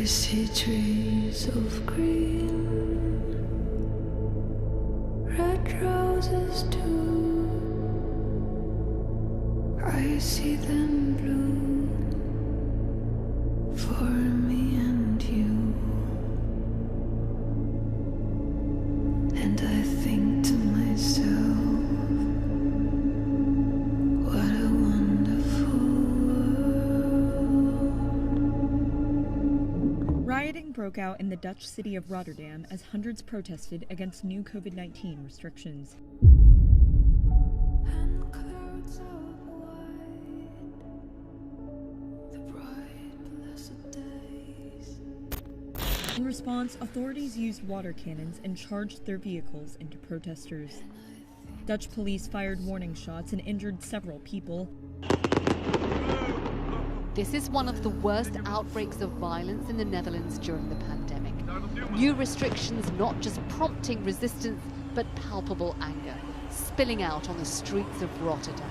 see trees of green, red roses too. I see them bloom for me and you. And I think to myself, what a wonderful world. Rioting broke out in the Dutch city of Rotterdam as hundreds protested against new COVID-19 restrictions. And clouds of white, the bright blessed days. In response, authorities used water cannons and charged their vehicles into protesters. Dutch police fired warning shots and injured several people. This is one of the worst outbreaks of violence in the Netherlands during the pandemic. New restrictions not just prompting resistance, but palpable anger, spilling out on the streets of Rotterdam.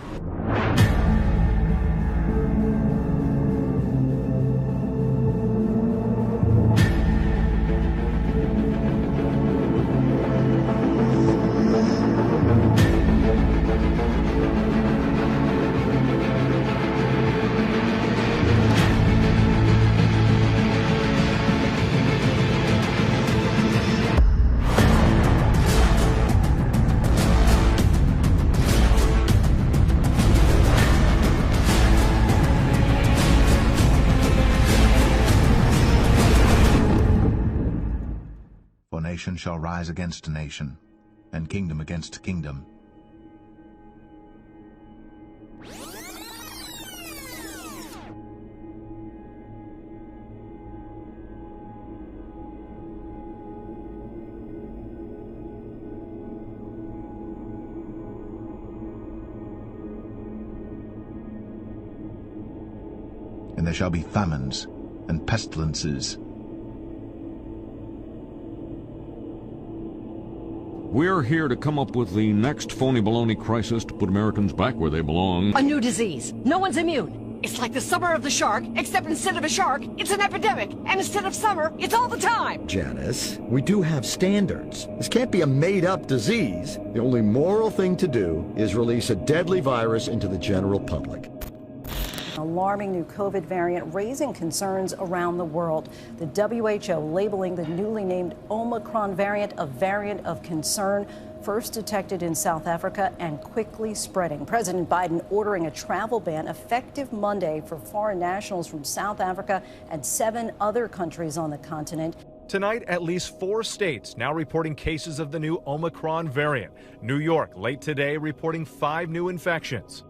For nation shall rise against nation, and kingdom against kingdom. And there shall be famines and pestilences. We're here to come up with the next phony baloney crisis to put Americans back where they belong. A new disease. No one's immune. It's like the summer of the shark, except instead of a shark, it's an epidemic. And instead of summer, it's all the time. Janice, we do have standards. This can't be a made-up disease. The only moral thing to do is release a deadly virus into the general public. An alarming new COVID variant raising concerns around the world. The WHO labeling the newly named Omicron variant a variant of concern, first detected in South Africa and quickly spreading. President Biden ordering a travel ban effective Monday for foreign nationals from South Africa and 7 other countries on the continent. Tonight, at least 4 states now reporting cases of the new Omicron variant. New York late today reporting 5 new infections.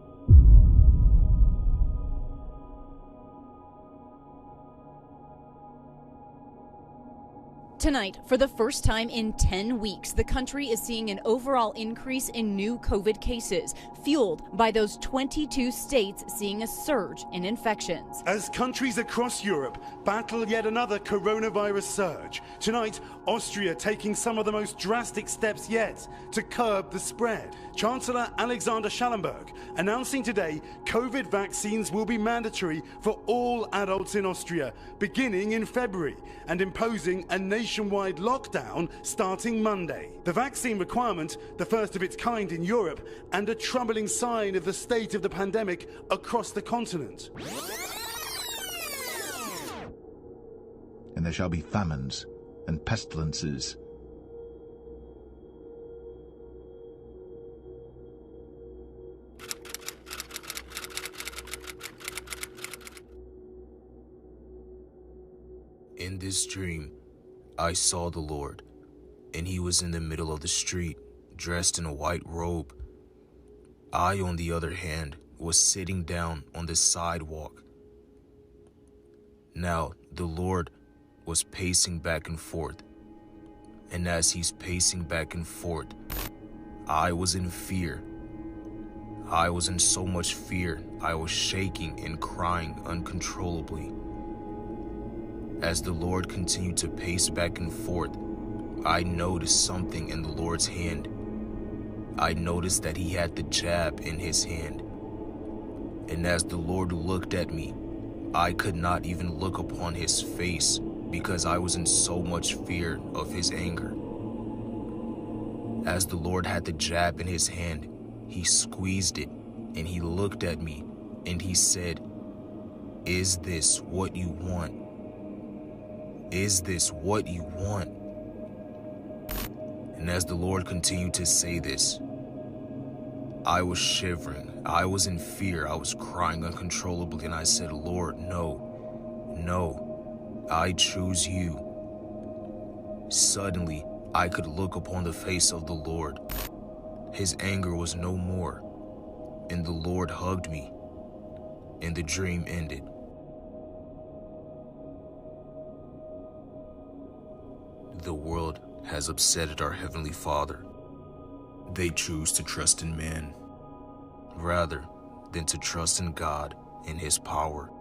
Tonight, for the first time in 10 weeks, the country is seeing an overall increase in new COVID cases, fueled by those 22 states seeing a surge in infections. As countries across Europe battle yet another coronavirus surge, tonight, Austria taking some of the most drastic steps yet to curb the spread. Chancellor Alexander Schallenberg announcing today COVID vaccines will be mandatory for all adults in Austria beginning in February and imposing a nationwide lockdown starting Monday. The vaccine requirement, the first of its kind in Europe, and a troubling sign of the state of the pandemic across the continent. And there shall be famines and pestilences. In this dream, I saw the Lord, and he was in the middle of the street, dressed in a white robe. I, on the other hand, was sitting down on the sidewalk. Now, the Lord was pacing back and forth, and as he's pacing back and forth, I was in fear. I was in so much fear, I was shaking and crying uncontrollably. As the Lord continued to pace back and forth, I noticed something in the Lord's hand. I noticed that he had the jab in his hand. And as the Lord looked at me, I could not even look upon his face because I was in so much fear of his anger. As the Lord had the jab in his hand, he squeezed it and he looked at me and he said, "Is this what you want? Is this what you want?" And as the Lord continued to say this, I was shivering, I was in fear, I was crying uncontrollably, and I said, "Lord, no, no, I choose you." Suddenly, I could look upon the face of the Lord. His anger was no more, and the Lord hugged me, and the dream ended. The world has upset our Heavenly Father. They choose to trust in man rather than to trust in God and His power.